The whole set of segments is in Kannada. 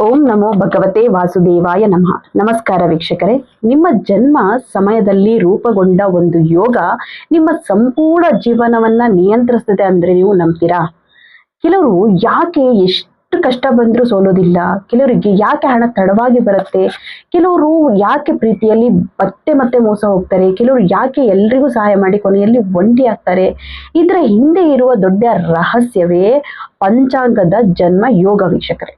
ಓಂ ನಮೋ ಭಗವತೆ ವಾಸುದೇವಾಯ ನಮಃ. ನಮಸ್ಕಾರ ವೀಕ್ಷಕರೇ, ನಿಮ್ಮ ಜನ್ಮ ಸಮಯದಲ್ಲಿ ರೂಪುಗೊಂಡ ಒಂದು ಯೋಗ ನಿಮ್ಮ ಸಂಪೂರ್ಣ ಜೀವನವನ್ನ ನಿಯಂತ್ರಿಸ್ತದೆ ಅಂದ್ರೆ ನೀವು ನಂಬ್ತೀರಾ? ಕೆಲವರು ಯಾಕೆ ಎಷ್ಟು ಕಷ್ಟ ಬಂದ್ರೂ ಸೋಲೋದಿಲ್ಲ, ಕೆಲವರಿಗೆ ಯಾಕೆ ಹಣ ತಡವಾಗಿ ಬರುತ್ತೆ, ಕೆಲವರು ಯಾಕೆ ಪ್ರೀತಿಯಲ್ಲಿ ಮತ್ತೆ ಮೋಸ ಹೋಗ್ತಾರೆ, ಕೆಲವರು ಯಾಕೆ ಎಲ್ರಿಗೂ ಸಹಾಯ ಮಾಡಿ ಕೊನೆಯಲ್ಲಿ ಒಂಟಿ ಆಗ್ತಾರೆ. ಇದರ ಹಿಂದೆ ಇರುವ ದೊಡ್ಡ ರಹಸ್ಯವೇ ಪಂಚಾಂಗದ ಜನ್ಮ ಯೋಗ ವೀಕ್ಷಕರೇ.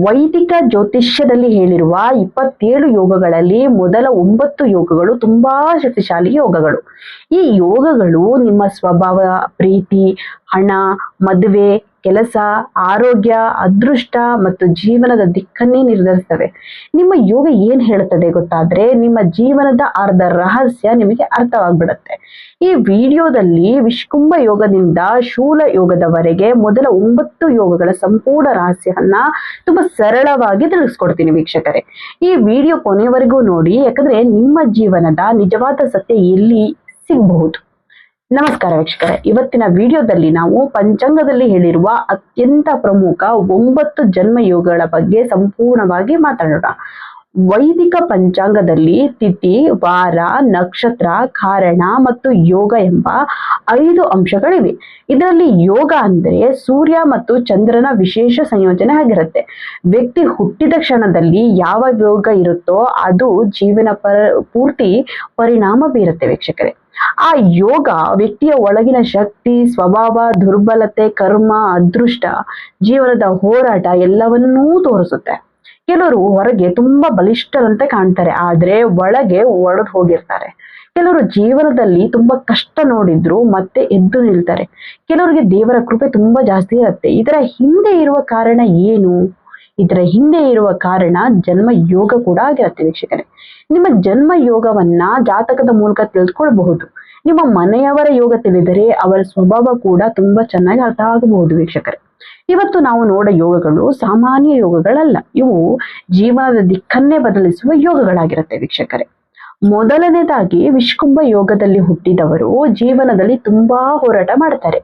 ವೈದಿಕ ಜ್ಯೋತಿಷ್ಯದಲ್ಲಿ ಹೇಳಿರುವ 27 ಯೋಗಗಳಲ್ಲಿ ಮೊದಲ 9 ಯೋಗಗಳು ತುಂಬಾ ಶಕ್ತಿಶಾಲಿ ಯೋಗಗಳು. ಈ ಯೋಗಗಳು ನಿಮ್ಮ ಸ್ವಭಾವ, ಪ್ರೀತಿ, ಹಣ, ಮದುವೆ, ಕೆಲಸ, ಆರೋಗ್ಯ, ಅದೃಷ್ಟ ಮತ್ತು ಜೀವನದ ದಿಕ್ಕನ್ನೇ ನಿರ್ಧರಿಸ್ತವೆ. ನಿಮ್ಮ ಯೋಗ ಏನ್ ಹೇಳುತ್ತದೆ ಗೊತ್ತಾದ್ರೆ ನಿಮ್ಮ ಜೀವನದ ಅರ್ಧ ರಹಸ್ಯ ನಿಮಗೆ ಅರ್ಥವಾಗ್ಬಿಡುತ್ತೆ. ಈ ವಿಡಿಯೋದಲ್ಲಿ ವಿಷ್ಕುಂಭ ಯೋಗದಿಂದ ಶೂಲ ಯೋಗದವರೆಗೆ ಮೊದಲ 9 ಯೋಗಗಳ ಸಂಪೂರ್ಣ ರಹಸ್ಯವನ್ನ ತುಂಬಾ ಸರಳವಾಗಿ ತಿಳಿಸ್ಕೊಡ್ತೀನಿ ವೀಕ್ಷಕರೇ. ಈ ವಿಡಿಯೋ ಕೊನೆವರೆಗೂ ನೋಡಿ, ಯಾಕಂದ್ರೆ ನಿಮ್ಮ ಜೀವನದ ನಿಜವಾದ ಸತ್ಯ ಎಲ್ಲಿ ಸಿಗಬಹುದು. ನಮಸ್ಕಾರ ವೀಕ್ಷಕರೇ, ಇವತ್ತಿನ ವಿಡಿಯೋದಲ್ಲಿ ನಾವು ಪಂಚಾಂಗದಲ್ಲಿ ಹೇಳಿರುವ ಅತ್ಯಂತ ಪ್ರಮುಖ 9 ಜನ್ಮ ಯೋಗಗಳ ಬಗ್ಗೆ ಸಂಪೂರ್ಣವಾಗಿ ಮಾತಾಡೋಣ. ವೈದಿಕ ಪಂಚಾಂಗದಲ್ಲಿ ತಿಥಿ, ವಾರ, ನಕ್ಷತ್ರ, ಕಾರಣ ಮತ್ತು ಯೋಗ ಎಂಬ 5 ಅಂಶಗಳಿವೆ. ಇದರಲ್ಲಿ ಯೋಗ ಅಂದ್ರೆ ಸೂರ್ಯ ಮತ್ತು ಚಂದ್ರನ ವಿಶೇಷ ಸಂಯೋಜನೆ ಆಗಿರುತ್ತೆ. ವ್ಯಕ್ತಿ ಹುಟ್ಟಿದ ಕ್ಷಣದಲ್ಲಿ ಯಾವ ಯೋಗ ಇರುತ್ತೋ ಅದು ಜೀವನ ಪೂರ್ತಿ ಪರಿಣಾಮ ಬೀರುತ್ತೆ ವೀಕ್ಷಕರೇ. ಆ ಯೋಗ ವ್ಯಕ್ತಿಯ ಒಳಗಿನ ಶಕ್ತಿ, ಸ್ವಭಾವ, ದುರ್ಬಲತೆ, ಕರ್ಮ, ಅದೃಷ್ಟ, ಜೀವನದ ಹೋರಾಟ ಎಲ್ಲವನ್ನೂ ತೋರಿಸುತ್ತೆ. ಕೆಲವರು ಹೊರಗೆ ತುಂಬಾ ಬಲಿಷ್ಠರಂತೆ ಕಾಣ್ತಾರೆ, ಆದ್ರೆ ಒಳಗೆ ಒಡೆದು ಹೋಗಿರ್ತಾರೆ. ಕೆಲವರು ಜೀವನದಲ್ಲಿ ತುಂಬಾ ಕಷ್ಟ ನೋಡಿದ್ರು ಮತ್ತೆ ಎದ್ದು ನಿಲ್ತಾರೆ. ಕೆಲವರಿಗೆ ದೇವರ ಕೃಪೆ ತುಂಬಾ ಜಾಸ್ತಿ ಇರುತ್ತೆ. ಇದರ ಹಿಂದೆ ಇರುವ ಕಾರಣ ಏನು? ಇದರ ಹಿಂದೆ ಇರುವ ಕಾರಣ ಜನ್ಮ ಯೋಗ ಕೂಡ ಆಗಿರುತ್ತೆ ವೀಕ್ಷಕರೇ. ನಿಮ್ಮ ಜನ್ಮ ಯೋಗವನ್ನ ಜಾತಕದ ಮೂಲಕ ತಿಳ್ಕೊಳ್ಬಹುದು. ನಿಮ್ಮ ಮನೆಯವರ ಯೋಗ ತಿಳಿದರೆ ಅವರ ಸ್ವಭಾವ ಕೂಡ ತುಂಬಾ ಚೆನ್ನಾಗಿ ಅರ್ಥ ಆಗಬಹುದು ವೀಕ್ಷಕರೇ. ಇವತ್ತು ನಾವು ನೋಡೋ ಯೋಗಗಳು ಸಾಮಾನ್ಯ ಯೋಗಗಳಲ್ಲ, ಇವು ಜೀವನದ ದಿಕ್ಕನ್ನೇ ಬದಲಿಸುವ ಯೋಗಗಳಾಗಿರುತ್ತೆ ವೀಕ್ಷಕರೇ. ಮೊದಲನೇದಾಗಿ ವಿಷ್ಕುಂಭ ಯೋಗದಲ್ಲಿ ಹುಟ್ಟಿದವರು ಜೀವನದಲ್ಲಿ ತುಂಬಾ ಹೋರಾಟ ಮಾಡ್ತಾರೆ.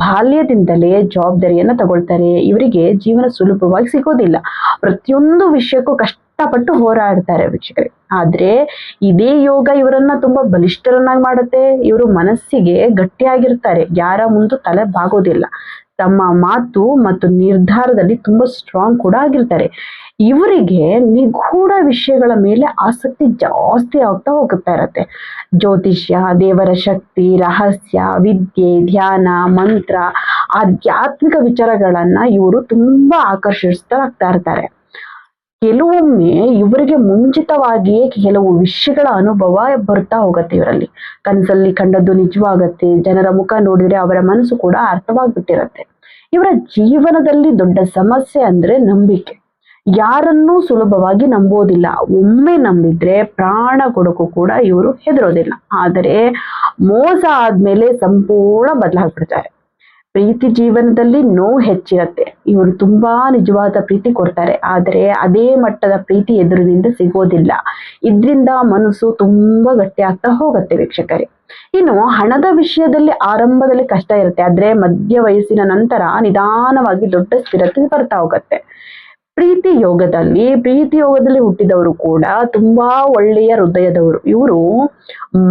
ಬಾಲ್ಯದಿಂದಲೇ ಜವಾಬ್ದಾರಿಯನ್ನ ತಗೊಳ್ತಾರೆ. ಇವರಿಗೆ ಜೀವನ ಸುಲಭವಾಗಿ ಸಿಗೋದಿಲ್ಲ. ಪ್ರತಿಯೊಂದು ವಿಷಯಕ್ಕೂ ಕಷ್ಟಪಟ್ಟು ಹೋರಾಡ್ತಾರೆ ವೀಕ್ಷಕರೇ. ಆದ್ರೆ ಇದೇ ಯೋಗ ಇವರನ್ನ ತುಂಬಾ ಬಲಿಷ್ಠರನ್ನಾಗಿ ಮಾಡುತ್ತೆ. ಇವರು ಮನಸ್ಸಿಗೆ ಗಟ್ಟಿಯಾಗಿರ್ತಾರೆ, ಯಾರ ಮುಂದೆ ತಲೆ ಬಾಗೋದಿಲ್ಲ. ತಮ್ಮ ಮಾತು ಮತ್ತು ನಿರ್ಧಾರದಲ್ಲಿ ತುಂಬಾ ಸ್ಟ್ರಾಂಗ್ ಕೂಡ ಆಗಿರ್ತಾರೆ. ಇವರಿಗೆ ನಿಗೂಢ ವಿಷಯಗಳ ಮೇಲೆ ಆಸಕ್ತಿ ಜಾಸ್ತಿ ಆಗ್ತಾ ಹೋಗ್ತಾ ಇರತ್ತೆ. ಜ್ಯೋತಿಷ್ಯ, ದೇವರ ಶಕ್ತಿ, ರಹಸ್ಯ, ವಿದ್ಯೆ, ಧ್ಯಾನ, ಮಂತ್ರ, ಆಧ್ಯಾತ್ಮಿಕ ವಿಚಾರಗಳನ್ನ ಇವರು ತುಂಬಾ ಆಕರ್ಷಿಸ್ತಾ ಇರ್ತಾರೆ. ಕೆಲವೊಮ್ಮೆ ಇವರಿಗೆ ಮುಂಚಿತವಾಗಿಯೇ ಕೆಲವು ವಿಷಯಗಳ ಅನುಭವ ಬರ್ತಾ ಹೋಗತ್ತೆ. ಇವರಲ್ಲಿ ಕನಸಲ್ಲಿ ಕಂಡದ್ದು ನಿಜವಾಗತ್ತೆ. ಜನರ ಮುಖ ನೋಡಿದ್ರೆ ಅವರ ಮನಸ್ಸು ಕೂಡ ಅರ್ಥವಾಗ್ಬಿಟ್ಟಿರತ್ತೆ. ಇವರ ಜೀವನದಲ್ಲಿ ದೊಡ್ಡ ಸಮಸ್ಯೆ ಅಂದ್ರೆ ನಂಬಿಕೆ. ಯಾರನ್ನೂ ಸುಲಭವಾಗಿ ನಂಬೋದಿಲ್ಲ. ಒಮ್ಮೆ ನಂಬಿದ್ರೆ ಪ್ರಾಣ ಕೊಡಕ್ಕೂ ಕೂಡ ಇವರು ಹೆದರೋದಿಲ್ಲ. ಆದರೆ ಮೋಸ ಆದ್ಮೇಲೆ ಸಂಪೂರ್ಣ ಬದಲಾಗ್ಬಿಡ್ತಾರೆ. ಪ್ರೀತಿ ಜೀವನದಲ್ಲಿ ನೋವು ಹೆಚ್ಚಿರತ್ತೆ. ಇವರು ತುಂಬಾ ನಿಜವಾದ ಪ್ರೀತಿ ಕೊಡ್ತಾರೆ, ಆದರೆ ಅದೇ ಮಟ್ಟದ ಪ್ರೀತಿ ಎದುರಿನಿಂದ ಸಿಗೋದಿಲ್ಲ. ಇದ್ರಿಂದ ಮನಸ್ಸು ತುಂಬಾ ಗಟ್ಟಿ ಆಗ್ತಾ ಹೋಗುತ್ತೆ ವೀಕ್ಷಕರೇ. ಇನ್ನು ಹಣದ ವಿಷಯದಲ್ಲಿ ಆರಂಭದಲ್ಲಿ ಕಷ್ಟ ಇರುತ್ತೆ, ಆದ್ರೆ ಮಧ್ಯ ವಯಸ್ಸಿನ ನಂತರ ನಿಧಾನವಾಗಿ ದೊಡ್ಡ ಸ್ಥಿರತೆ ಬರ್ತಾ ಹೋಗುತ್ತೆ. ಪ್ರೀತಿ ಯೋಗದಲ್ಲಿ ಹುಟ್ಟಿದವರು ಕೂಡ ತುಂಬಾ ಒಳ್ಳೆಯ ಹೃದಯದವರು. ಇವರು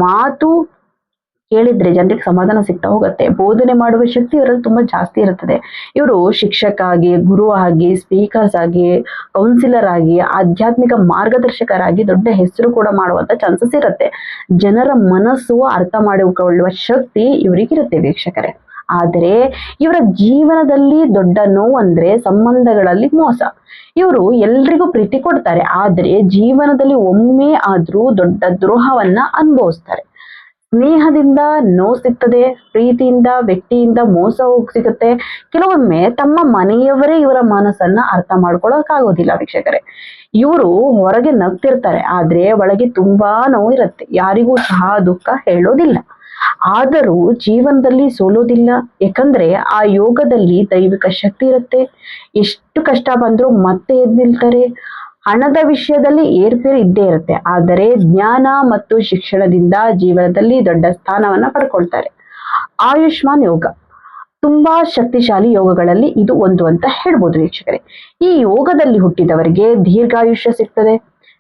ಮಾತು ಕೇಳಿದ್ರೆ ಜನರಿಗೆ ಸಮಾಧಾನ ಸಿಗ್ತಾ ಹೋಗುತ್ತೆ. ಬೋಧನೆ ಮಾಡುವ ಶಕ್ತಿ ಇವರಲ್ಲಿ ತುಂಬಾ ಜಾಸ್ತಿ ಇರುತ್ತದೆ. ಇವರು ಶಿಕ್ಷಕ ಆಗಿ, ಗುರು ಆಗಿ, ಸ್ಪೀಕರ್ಸ್ ಆಗಿ, ಕೌನ್ಸಿಲರ್ ಆಗಿ, ಆಧ್ಯಾತ್ಮಿಕ ಮಾರ್ಗದರ್ಶಕರಾಗಿ ದೊಡ್ಡ ಹೆಸರು ಕೂಡ ಮಾಡುವಂತ ಚಾನ್ಸಸ್ ಇರುತ್ತೆ. ಜನರ ಮನಸ್ಸು ಅರ್ಥ ಮಾಡಿಕೊಳ್ಳುವ ಶಕ್ತಿ ಇವರಿಗಿರುತ್ತೆ ವೀಕ್ಷಕರೇ. ಆದರೆ ಇವರ ಜೀವನದಲ್ಲಿ ದೊಡ್ಡ ನೋವು ಅಂದ್ರೆ ಸಂಬಂಧಗಳಲ್ಲಿ ಮೋಸ. ಇವರು ಎಲ್ರಿಗೂ ಪ್ರೀತಿ ಕೊಡ್ತಾರೆ, ಆದ್ರೆ ಜೀವನದಲ್ಲಿ ಒಮ್ಮೆ ಆದ್ರೂ ದೊಡ್ಡ ದ್ರೋಹವನ್ನ ಅನುಭವಿಸ್ತಾರೆ. ಸ್ನೇಹದಿಂದ ನೋವು ಸಿಗ್ತದೆ, ಪ್ರೀತಿಯಿಂದ ವ್ಯಕ್ತಿಯಿಂದ ಮೋಸ ಸಿಗುತ್ತೆ. ಕೆಲವೊಮ್ಮೆ ತಮ್ಮ ಮನೆಯವರೇ ಇವರ ಮನಸ್ಸನ್ನ ಅರ್ಥ ಮಾಡ್ಕೊಳ್ಳೋಕಾಗೋದಿಲ್ಲ ವೀಕ್ಷಕರೇ. ಇವರು ಹೊರಗೆ ನಗ್ತಿರ್ತಾರೆ, ಆದ್ರೆ ಒಳಗೆ ತುಂಬಾ ನೋವು ಇರುತ್ತೆ. ಯಾರಿಗೂ ಸಹ ದುಃಖ ಹೇಳೋದಿಲ್ಲ, ಆದರೂ ಜೀವನದಲ್ಲಿ ಸೋಲೋದಿಲ್ಲ. ಯಾಕಂದ್ರೆ ಆ ಯೋಗದಲ್ಲಿ ದೈವಿಕ ಶಕ್ತಿ ಇರುತ್ತೆ. ಎಷ್ಟು ಕಷ್ಟ ಬಂದ್ರೂ ಮತ್ತೆ ಎದ್ದು ನಿಲ್ತಾರೆ. ಹಣದ ವಿಷಯದಲ್ಲಿ ಏರ್ಪೇರು ಇದ್ದೇ ಇರುತ್ತೆ, ಆದರೆ ಜ್ಞಾನ ಮತ್ತು ಶಿಕ್ಷಣದಿಂದ ಜೀವನದಲ್ಲಿ ದೊಡ್ಡ ಸ್ಥಾನವನ್ನ ಪಡ್ಕೊಳ್ತಾರೆ. ಆಯುಷ್ಮಾನ್ ಯೋಗ ತುಂಬಾ ಶಕ್ತಿಶಾಲಿ ಯೋಗಗಳಲ್ಲಿ ಇದು ಒಂದು ಅಂತ ಹೇಳ್ಬೋದು ವೀಕ್ಷಕರೇ. ಈ ಯೋಗದಲ್ಲಿ ಹುಟ್ಟಿದವರಿಗೆ ದೀರ್ಘಾಯುಷ್ಯ ಸಿಗ್ತದೆ,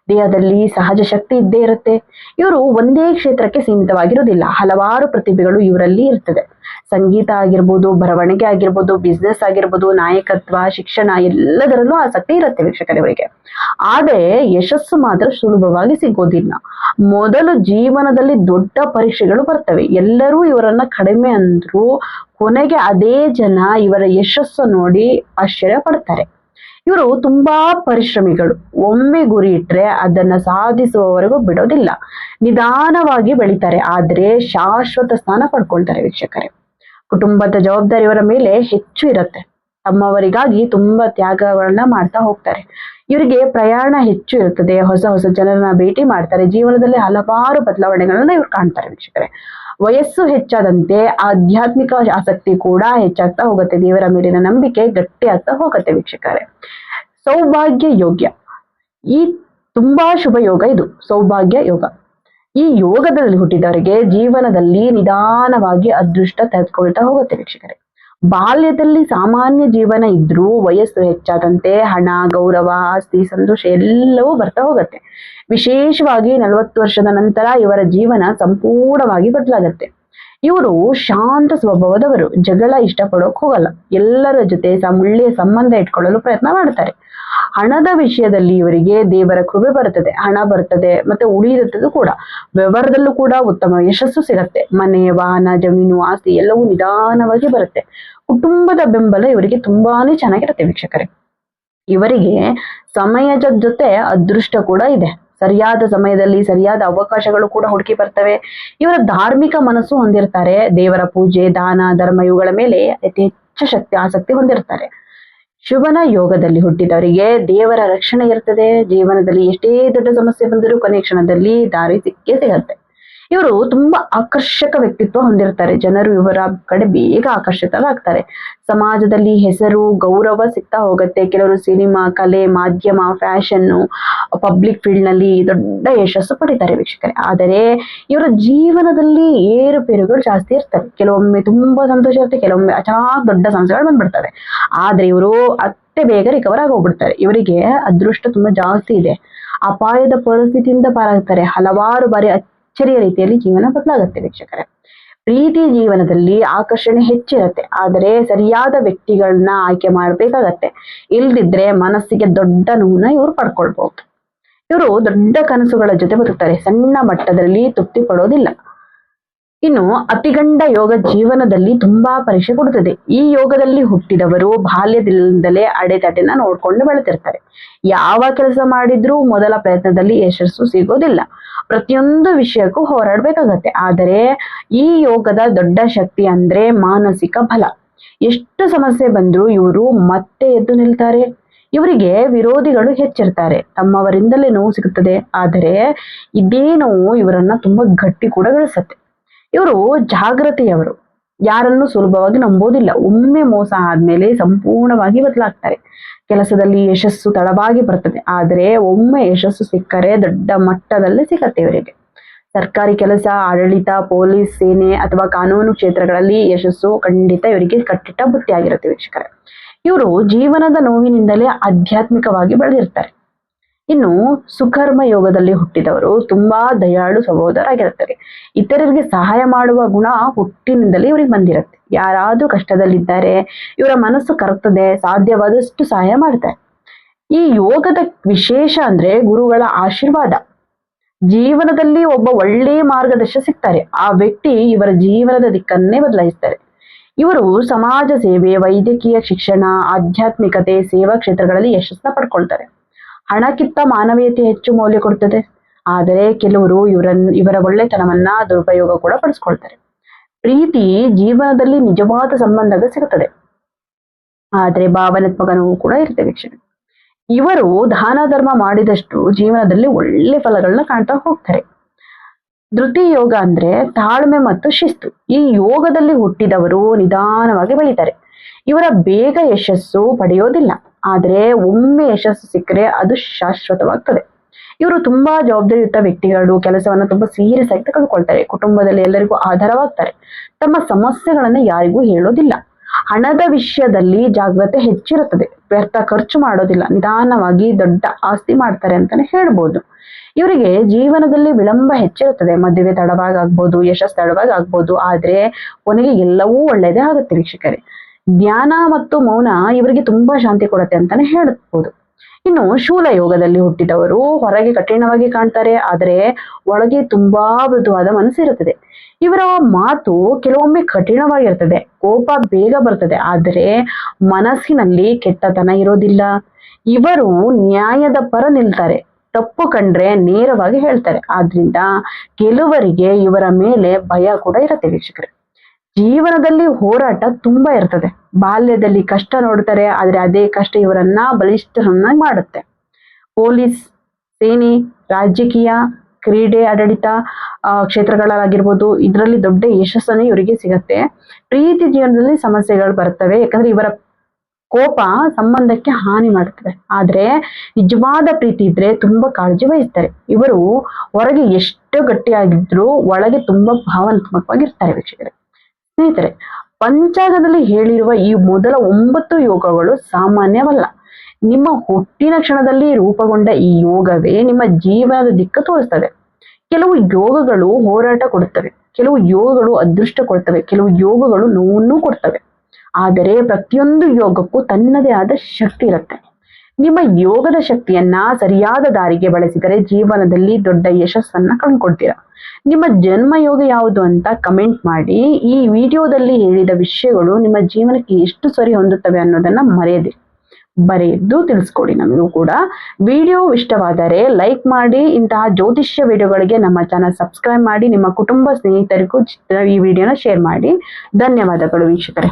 ದೇಹದಲ್ಲಿ ಸಹಜ ಶಕ್ತಿ ಇದ್ದೇ ಇರುತ್ತೆ. ಇವರು ಒಂದೇ ಕ್ಷೇತ್ರಕ್ಕೆ ಸೀಮಿತವಾಗಿರೋದಿಲ್ಲ, ಹಲವಾರು ಪ್ರತಿಭೆಗಳು ಇವರಲ್ಲಿ ಇರ್ತದೆ. ಸಂಗೀತ ಆಗಿರ್ಬೋದು, ಬರವಣಿಗೆ ಆಗಿರ್ಬೋದು, ಬಿಸ್ನೆಸ್ ಆಗಿರ್ಬೋದು, ನಾಯಕತ್ವ, ಶಿಕ್ಷಣ ಎಲ್ಲದರಲ್ಲೂ ಆಸಕ್ತಿ ಇರುತ್ತೆ ವೀಕ್ಷಕರೇ ಇವರಿಗೆ. ಆದ್ರೆ ಯಶಸ್ಸು ಮಾತ್ರ ಸುಲಭವಾಗಿ ಸಿಗೋದಿಲ್ಲ. ಮೊದಲು ಜೀವನದಲ್ಲಿ ದೊಡ್ಡ ಪರೀಕ್ಷೆಗಳು ಬರ್ತವೆ. ಎಲ್ಲರೂ ಇವರನ್ನ ಕಡಿಮೆ ಅಂದ್ರು ಕೊನೆಗೆ ಅದೇ ಜನ ಇವರ ಯಶಸ್ಸು ನೋಡಿ ಆಶ್ಚರ್ಯ ಪಡ್ತಾರೆ. ಇವರು ತುಂಬಾ ಪರಿಶ್ರಮಿಗಳು. ಒಮ್ಮೆ ಗುರಿ ಇಟ್ರೆ ಅದನ್ನ ಸಾಧಿಸುವವರೆಗೂ ಬಿಡೋದಿಲ್ಲ. ನಿಧಾನವಾಗಿ ಬೆಳಿತಾರೆ, ಆದ್ರೆ ಶಾಶ್ವತ ಸ್ಥಾನ ಪಡ್ಕೊಳ್ತಾರೆ ವೀಕ್ಷಕರೇ. ಕುಟುಂಬದ ಜವಾಬ್ದಾರಿ ಇವರ ಮೇಲೆ ಹೆಚ್ಚು ಇರುತ್ತೆ. ತಮ್ಮವರಿಗಾಗಿ ತುಂಬಾ ತ್ಯಾಗಗಳನ್ನ ಮಾಡ್ತಾ ಹೋಗ್ತಾರೆ. ಇವರಿಗೆ ಪ್ರಯಾಣ ಹೆಚ್ಚು ಇರ್ತದೆ, ಹೊಸ ಹೊಸ ಜನರನ್ನ ಭೇಟಿ ಮಾಡ್ತಾರೆ. ಜೀವನದಲ್ಲಿ ಹಲವಾರು ಬದಲಾವಣೆಗಳನ್ನ ಇವ್ರು ಕಾಣ್ತಾರೆ ವೀಕ್ಷಕರೇ. ವಯಸ್ಸು ಹೆಚ್ಚಾದಂತೆ ಆಧ್ಯಾತ್ಮಿಕ ಆಸಕ್ತಿ ಕೂಡ ಹೆಚ್ಚಾಗ್ತಾ ಹೋಗುತ್ತೆ. ದೇವರ ಮೇಲಿನ ನಂಬಿಕೆ ಗಟ್ಟಿ ಆಗ್ತಾ ಹೋಗುತ್ತೆ ವೀಕ್ಷಕರೇ. ಸೌಭಾಗ್ಯ ಯೋಗ್ಯ, ಈ ತುಂಬಾ ಶುಭ ಯೋಗ ಇದು, ಸೌಭಾಗ್ಯ ಯೋಗ. ಈ ಯೋಗದಲ್ಲಿ ಹುಟ್ಟಿದವರಿಗೆ ಜೀವನದಲ್ಲಿ ನಿಧಾನವಾಗಿ ಅದೃಷ್ಟ ತೆಗೆದುಕೊಳ್ತಾ ಹೋಗುತ್ತೆ ವೀಕ್ಷಕರೇ. ಬಾಲ್ಯದಲ್ಲಿ ಸಾಮಾನ್ಯ ಜೀವನ ಇದ್ರೂ ವಯಸ್ಸು ಹೆಚ್ಚಾದಂತೆ ಹಣ, ಗೌರವ, ಆಸ್ತಿ, ಸಂತೋಷ ಎಲ್ಲವೂ ಬರ್ತಾ ಹೋಗುತ್ತೆ. ವಿಶೇಷವಾಗಿ 40 ವರ್ಷದ ನಂತರ ಇವರ ಜೀವನ ಸಂಪೂರ್ಣವಾಗಿ ಬದಲಾಗತ್ತೆ. ಇವರು ಶಾಂತ ಸ್ವಭಾವದವರು, ಜಗಳ ಇಷ್ಟಪಡೋಕ್ ಹೋಗಲ್ಲ. ಎಲ್ಲರ ಜೊತೆ ಒಳ್ಳೆಯ ಸಂಬಂಧ ಇಟ್ಕೊಳ್ಳಲು ಪ್ರಯತ್ನ ಮಾಡ್ತಾರೆ. ಹಣದ ವಿಷಯದಲ್ಲಿ ಇವರಿಗೆ ದೇವರ ಕೃಪೆ ಬರುತ್ತದೆ, ಹಣ ಬರ್ತದೆ, ಮತ್ತೆ ಉಳಿಯುತ್ತದೆ ಕೂಡ. ವ್ಯವಹಾರದಲ್ಲೂ ಕೂಡ ಉತ್ತಮ ಯಶಸ್ಸು ಸಿಗತ್ತೆ. ಮನೆ, ವಾಹನ, ಜಮೀನು, ಆಸ್ತಿ ಎಲ್ಲವೂ ನಿಧಾನವಾಗಿ ಬರುತ್ತೆ. ಕುಟುಂಬದ ಬೆಂಬಲ ಇವರಿಗೆ ತುಂಬಾನೇ ಚೆನ್ನಾಗಿರುತ್ತೆ ವೀಕ್ಷಕರೇ. ಇವರಿಗೆ ಸಮಯದ ಜೊತೆ ಅದೃಷ್ಟ ಕೂಡ ಇದೆ. ಸರಿಯಾದ ಸಮಯದಲ್ಲಿ ಸರಿಯಾದ ಅವಕಾಶಗಳು ಕೂಡ ಹುಡುಕಿ ಬರ್ತವೆ. ಇವರ ಧಾರ್ಮಿಕ ಮನಸ್ಸು ಹೊಂದಿರ್ತಾರೆ. ದೇವರ ಪೂಜೆ, ದಾನ, ಧರ್ಮ ಇವುಗಳ ಮೇಲೆ ಅತಿ ಹೆಚ್ಚು ಆಸಕ್ತಿ ಹೊಂದಿರ್ತಾರೆ. ಶುಭನ ಯೋಗದಲ್ಲಿ ಹುಟ್ಟಿದವರಿಗೆ ದೇವರ ರಕ್ಷಣೆ ಇರ್ತದೆ. ಜೀವನದಲ್ಲಿ ಎಷ್ಟೇ ದೊಡ್ಡ ಸಮಸ್ಯೆ ಬಂದರೂ ಕೊನೆ ಕ್ಷಣದಲ್ಲಿ ದಾರಿ ಸಿಕ್ಕೇ ಸಿಗತ್ತೆ. ಇವರು ತುಂಬಾ ಆಕರ್ಷಕ ವ್ಯಕ್ತಿತ್ವ ಹೊಂದಿರ್ತಾರೆ. ಜನರು ಇವರ ಕಡೆ ಬೇಗ ಆಕರ್ಷಿತರಾಗ್ತಾರೆ. ಸಮಾಜದಲ್ಲಿ ಹೆಸರು, ಗೌರವ ಸಿಗ್ತಾ ಹೋಗುತ್ತೆ. ಕೆಲವರು ಸಿನಿಮಾ, ಕಲೆ, ಮಾಧ್ಯಮ, ಫ್ಯಾಷನ್, ಪಬ್ಲಿಕ್ ಫೀಲ್ಡ್ ನಲ್ಲಿ ದೊಡ್ಡ ಯಶಸ್ಸು ಪಡಿತಾರೆ ವೀಕ್ಷಕರೇ. ಆದರೆ ಇವರ ಜೀವನದಲ್ಲಿ ಏರುಪೇರುಗಳು ಜಾಸ್ತಿ ಇರ್ತವೆ. ಕೆಲವೊಮ್ಮೆ ತುಂಬಾ ಸಂತೋಷ ಇರುತ್ತೆ, ಕೆಲವೊಮ್ಮೆ ಅಚಾನಕ್ ದೊಡ್ಡ ಸಮಸ್ಯೆಗಳು ಬಂದ್ಬಿಡ್ತವೆ. ಆದ್ರೆ ಇವರು ಅತ್ತೆ ಬೇಗ ರಿಕವರ್ ಆಗಿ ಹೋಗ್ಬಿಡ್ತಾರೆ. ಇವರಿಗೆ ಅದೃಷ್ಟ ತುಂಬಾ ಜಾಸ್ತಿ ಇದೆ. ಅಪಾಯದ ಪರಿಸ್ಥಿತಿಯಿಂದ ಪಾರಾಗ್ತಾರೆ. ಹಲವಾರು ಬಾರಿ ಅಚ್ಚರಿಯ ರೀತಿಯಲ್ಲಿ ಜೀವನ ಬದಲಾಗುತ್ತೆ ವೀಕ್ಷಕರೇ. ಪ್ರೀತಿ ಜೀವನದಲ್ಲಿ ಆಕರ್ಷಣೆ ಹೆಚ್ಚಿರುತ್ತೆ, ಆದರೆ ಸರಿಯಾದ ವ್ಯಕ್ತಿಗಳನ್ನ ಆಯ್ಕೆ ಮಾಡ್ಬೇಕಾಗತ್ತೆ. ಇಲ್ದಿದ್ರೆ ಮನಸ್ಸಿಗೆ ದೊಡ್ಡ ನೋವನ್ನ ಇವ್ರು ಪಡ್ಕೊಳ್ಬಹುದು. ಇವರು ದೊಡ್ಡ ಕನಸುಗಳ ಜೊತೆ ಬದುಕ್ತಾರೆ, ಸಣ್ಣ ಮಟ್ಟದಲ್ಲಿ ತೃಪ್ತಿ ಪಡೋದಿಲ್ಲ. ಇನ್ನು ಅತಿಗಂಡ ಯೋಗ ಜೀವನದಲ್ಲಿ ತುಂಬಾ ಪರೀಕ್ಷೆ ಕೊಡುತ್ತದೆ. ಈ ಯೋಗದಲ್ಲಿ ಹುಟ್ಟಿದವರು ಬಾಲ್ಯದಿಂದಲೇ ಅಡೆತಡೆನ ನೋಡ್ಕೊಂಡು ಬೆಳೆತಿರ್ತಾರೆ. ಯಾವ ಕೆಲಸ ಮಾಡಿದ್ರೂ ಮೊದಲ ಪ್ರಯತ್ನದಲ್ಲಿ ಯಶಸ್ಸು ಸಿಗೋದಿಲ್ಲ. ಪ್ರತಿಯೊಂದು ವಿಷಯಕ್ಕೂ ಹೋರಾಡ್ಬೇಕಾಗತ್ತೆ. ಆದರೆ ಈ ಯೋಗದ ದೊಡ್ಡ ಶಕ್ತಿ ಅಂದ್ರೆ ಮಾನಸಿಕ ಬಲ. ಎಷ್ಟು ಸಮಸ್ಯೆ ಬಂದ್ರೂ ಇವರು ಮತ್ತೆ ಎದ್ದು ನಿಲ್ತಾರೆ. ಇವರಿಗೆ ವಿರೋಧಿಗಳು ಹೆಚ್ಚಿರ್ತಾರೆ. ತಮ್ಮವರಿಂದಲೇ ನೋವು ಸಿಗುತ್ತದೆ, ಆದರೆ ಇದೇ ನೋವು ಇವರನ್ನ ತುಂಬಾ ಗಟ್ಟಿ ಕೂಡ ಗಳಿಸತ್ತೆ. ಇವರು ಜಾಗೃತಿಯವರು, ಯಾರನ್ನು ಸುಲಭವಾಗಿ ನಂಬೋದಿಲ್ಲ. ಒಮ್ಮೆ ಮೋಸ ಆದ್ಮೇಲೆ ಸಂಪೂರ್ಣವಾಗಿ ಬದಲಾಗ್ತಾರೆ. ಕೆಲಸದಲ್ಲಿ ಯಶಸ್ಸು ತಡವಾಗಿ ಬರ್ತದೆ, ಆದರೆ ಒಮ್ಮೆ ಯಶಸ್ಸು ಸಿಕ್ಕರೆ ದೊಡ್ಡ ಮಟ್ಟದಲ್ಲಿ ಸಿಗತ್ತೆ ಇವರಿಗೆ. ಸರ್ಕಾರಿ ಕೆಲಸ, ಆಡಳಿತ, ಪೊಲೀಸ್, ಸೇನೆ ಅಥವಾ ಕಾನೂನು ಕ್ಷೇತ್ರಗಳಲ್ಲಿ ಯಶಸ್ಸು ಖಂಡಿತ ಇವರಿಗೆ ಕಟ್ಟಿಟ್ಟ ಬುತ್ತಿಯಾಗಿರುತ್ತೆ ವೀಕ್ಷಕರೇ. ಇವರು ಜೀವನದ ನೋವಿನಿಂದಲೇ ಆಧ್ಯಾತ್ಮಿಕವಾಗಿ ಬೆಳೆದಿರ್ತಾರೆ. ಇನ್ನು ಸುಕರ್ಮ ಯೋಗದಲ್ಲಿ ಹುಟ್ಟಿದವರು ತುಂಬಾ ದಯಾಳು ಸ್ವಭಾವದವರಾಗಿರುತ್ತಾರೆ. ಇತರರಿಗೆ ಸಹಾಯ ಮಾಡುವ ಗುಣ ಹುಟ್ಟಿನಿಂದಲೇ ಇವರಿಗೆ ಬಂದಿರುತ್ತೆ. ಯಾರಾದ್ರೂ ಕಷ್ಟದಲ್ಲಿದ್ದಾರೆ, ಇವರ ಮನಸ್ಸು ಕರ್ತದೆ, ಸಾಧ್ಯವಾದಷ್ಟು ಸಹಾಯ ಮಾಡ್ತಾರೆ. ಈ ಯೋಗದ ವಿಶೇಷ ಅಂದ್ರೆ ಗುರುಗಳ ಆಶೀರ್ವಾದ. ಜೀವನದಲ್ಲಿ ಒಬ್ಬ ಒಳ್ಳೆಯ ಮಾರ್ಗದರ್ಶಕ ಸಿಗ್ತಾರೆ, ಆ ವ್ಯಕ್ತಿ ಇವರ ಜೀವನದ ದಿಕ್ಕನ್ನೇ ಬದಲಾಯಿಸ್ತಾರೆ. ಇವರು ಸಮಾಜ ಸೇವೆ, ವೈದ್ಯಕೀಯ ಶಿಕ್ಷಣ, ಆಧ್ಯಾತ್ಮಿಕತೆ, ಸೇವಾ ಕ್ಷೇತ್ರಗಳಲ್ಲಿ ಯಶಸ್ಸನ್ನ ಪಡ್ಕೊಳ್ತಾರೆ. ಹಣಕ್ಕಿಂತ ಮಾನವೀಯತೆ ಹೆಚ್ಚು ಮೌಲ್ಯ ಕೊಡ್ತದೆ. ಆದರೆ ಕೆಲವರು ಇವರ ಒಳ್ಳೆತನವನ್ನ ದುರುಪಯೋಗ ಕೂಡ ಪಡಿಸ್ಕೊಳ್ತಾರೆ. ಪ್ರೀತಿ ಜೀವನದಲ್ಲಿ ನಿಜವಾದ ಸಂಬಂಧಗಳು ಸಿಗುತ್ತದೆ, ಆದ್ರೆ ಭಾವನಾತ್ಮಕ ನೋವು ಕೂಡ ಇರುತ್ತೆ ವೀಕ್ಷಣೆ. ಇವರು ದಾನ ಧರ್ಮ ಮಾಡಿದಷ್ಟು ಜೀವನದಲ್ಲಿ ಒಳ್ಳೆ ಫಲಗಳನ್ನ ಕಾಣ್ತಾ ಹೋಗ್ತಾರೆ. ಧೃತಿ ಯೋಗ ಅಂದ್ರೆ ತಾಳ್ಮೆ ಮತ್ತು ಶಿಸ್ತು. ಈ ಯೋಗದಲ್ಲಿ ಹುಟ್ಟಿದವರು ನಿಧಾನವಾಗಿ ಬೆಳೀತಾರೆ. ಇವರ ಬೇಗ ಯಶಸ್ಸು ಪಡೆಯೋದಿಲ್ಲ, ಆದ್ರೆ ಒಮ್ಮೆ ಯಶಸ್ಸು ಸಿಕ್ಕರೆ ಅದು ಶಾಶ್ವತವಾಗ್ತದೆ. ಇವರು ತುಂಬಾ ಜವಾಬ್ದಾರಿಯುತ ವ್ಯಕ್ತಿಗಳು, ಕೆಲಸವನ್ನ ತುಂಬಾ ಸೀರಿಯಸ್ ಆಗಿ ತೆಗೆದುಕೊಳ್ತಾರೆ. ಕುಟುಂಬದಲ್ಲಿ ಎಲ್ಲರಿಗೂ ಆಧಾರವಾಗ್ತಾರೆ. ತಮ್ಮ ಸಮಸ್ಯೆಗಳನ್ನ ಯಾರಿಗೂ ಹೇಳೋದಿಲ್ಲ. ಹಣದ ವಿಷಯದಲ್ಲಿ ಜಾಗ್ರತೆ ಹೆಚ್ಚಿರುತ್ತದೆ. ವ್ಯರ್ಥ ಖರ್ಚು ಮಾಡೋದಿಲ್ಲ, ನಿಧಾನವಾಗಿ ದೊಡ್ಡ ಆಸ್ತಿ ಮಾಡ್ತಾರೆ ಅಂತಾನೆ ಹೇಳ್ಬೋದು. ಇವರಿಗೆ ಜೀವನದಲ್ಲಿ ವಿಳಂಬ ಹೆಚ್ಚಿರುತ್ತದೆ. ಮದುವೆ ತಡವಾಗಿ ಆಗ್ಬೋದು, ಯಶಸ್ಸು ತಡವಾಗಿ ಆಗ್ಬೋದು, ಆದ್ರೆ ಕೊನೆಗೆ ಎಲ್ಲವೂ ಒಳ್ಳೇದೇ ಆಗುತ್ತೆ ವೀಕ್ಷಕರೇ. ಧ್ಯಾನ ಮತ್ತು ಮೌನ ಇವರಿಗೆ ತುಂಬಾ ಶಾಂತಿ ಕೊಡುತ್ತೆ ಅಂತಾನೆ ಹೇಳ್ಬೋದು. ಇನ್ನು ಶೂಲ ಯೋಗದಲ್ಲಿ ಹುಟ್ಟಿದವರು ಹೊರಗೆ ಕಠಿಣವಾಗಿ ಕಾಣ್ತಾರೆ, ಆದರೆ ಒಳಗೆ ತುಂಬಾ ಮೃದುವಾದ ಮನಸ್ಸಿರುತ್ತದೆ. ಇವರ ಮಾತು ಕೆಲವೊಮ್ಮೆ ಕಠಿಣವಾಗಿರ್ತದೆ, ಕೋಪ ಬೇಗ ಬರ್ತದೆ, ಆದರೆ ಮನಸ್ಸಿನಲ್ಲಿ ಕೆಟ್ಟತನ ಇರೋದಿಲ್ಲ. ಇವರು ನ್ಯಾಯದ ಪರ ನಿಲ್ತಾರೆ, ತಪ್ಪು ಕಂಡ್ರೆ ನೇರವಾಗಿ ಹೇಳ್ತಾರೆ. ಆದ್ರಿಂದ ಕೆಲವರಿಗೆ ಇವರ ಮೇಲೆ ಭಯ ಕೂಡ ಇರುತ್ತೆ ವೀಕ್ಷಕರೇ. ಜೀವನದಲ್ಲಿ ಹೋರಾಟ ತುಂಬಾ ಇರ್ತದೆ. ಬಾಲ್ಯದಲ್ಲಿ ಕಷ್ಟ ನೋಡ್ತಾರೆ, ಆದ್ರೆ ಅದೇ ಕಷ್ಟ ಇವರನ್ನ ಬಲಿಷ್ಠರನ್ನಾಗಿ ಮಾಡುತ್ತೆ. ಪೊಲೀಸ್, ಸೇನೆ, ರಾಜಕೀಯ, ಕ್ರೀಡೆ, ಆಡಳಿತ ಕ್ಷೇತ್ರಗಳಾಗಿರ್ಬೋದು, ಇದರಲ್ಲಿ ದೊಡ್ಡ ಯಶಸ್ಸನ್ನು ಇವರಿಗೆ ಸಿಗತ್ತೆ. ಪ್ರೀತಿ ಜೀವನದಲ್ಲಿ ಸಮಸ್ಯೆಗಳು ಬರ್ತವೆ, ಯಾಕಂದ್ರೆ ಇವರ ಕೋಪ ಸಂಬಂಧಕ್ಕೆ ಹಾನಿ ಮಾಡುತ್ತದೆ. ಆದ್ರೆ ನಿಜವಾದ ಪ್ರೀತಿ ಇದ್ರೆ ತುಂಬಾ ಕಾಳಜಿ ವಹಿಸ್ತಾರೆ. ಇವರು ಹೊರಗೆ ಎಷ್ಟು ಗಟ್ಟಿಯಾಗಿದ್ರು ಒಳಗೆ ತುಂಬಾ ಭಾವನಾತ್ಮಕವಾಗಿರ್ತಾರೆ ವೀಕ್ಷಕರೇ. ಸ್ನೇಹಿತರೆ, ಪಂಚಾಂಗದಲ್ಲಿ ಹೇಳಿರುವ ಈ ಮೊದಲ 9 ಯೋಗಗಳು ಸಾಮಾನ್ಯವಲ್ಲ. ನಿಮ್ಮ ಹುಟ್ಟಿನ ಕ್ಷಣದಲ್ಲಿ ರೂಪುಗೊಂಡ ಈ ಯೋಗವೇ ನಿಮ್ಮ ಜೀವನದ ದಿಕ್ಕು ತೋರಿಸ್ತದೆ. ಕೆಲವು ಯೋಗಗಳು ಹೋರಾಟ ಕೊಡುತ್ತವೆ, ಕೆಲವು ಯೋಗಗಳು ಅದೃಷ್ಟ ಕೊಡ್ತವೆ, ಕೆಲವು ಯೋಗಗಳು ನೋವನ್ನು ಕೊಡ್ತವೆ. ಆದರೆ ಪ್ರತಿಯೊಂದು ಯೋಗಕ್ಕೂ ತನ್ನದೇ ಆದ ಶಕ್ತಿ ಇರುತ್ತೆ. ನಿಮ್ಮ ಯೋಗದ ಶಕ್ತಿಯನ್ನ ಸರಿಯಾದ ದಾರಿಗೆ ಬಳಸಿದರೆ ಜೀವನದಲ್ಲಿ ದೊಡ್ಡ ಯಶಸ್ಸನ್ನ ಕಂಡುಕೊಳ್ತೀರಾ. ನಿಮ್ಮ ಜನ್ಮ ಯೋಗ ಯಾವುದು ಅಂತ ಕಮೆಂಟ್ ಮಾಡಿ. ಈ ವಿಡಿಯೋದಲ್ಲಿ ಹೇಳಿದ ವಿಷಯಗಳು ನಿಮ್ಮ ಜೀವನಕ್ಕೆ ಎಷ್ಟು ಸರಿ ಹೊಂದುತ್ತವೆ ಅನ್ನೋದನ್ನ ಬರೆದು ತಿಳಿಸ್ಕೊಡಿ ನಮಗೂ ಕೂಡ. ವಿಡಿಯೋ ಇಷ್ಟವಾದರೆ ಲೈಕ್ ಮಾಡಿ. ಇಂತಹ ಜ್ಯೋತಿಷ್ಯ ವಿಡಿಯೋಗಳಿಗೆ ನಮ್ಮ ಚಾನಲ್ ಸಬ್ಸ್ಕ್ರೈಬ್ ಮಾಡಿ. ನಿಮ್ಮ ಕುಟುಂಬ ಸ್ನೇಹಿತರಿಗೂ ಈ ವಿಡಿಯೋನ ಶೇರ್ ಮಾಡಿ. ಧನ್ಯವಾದಗಳು ವೀಕ್ಷಕರೇ.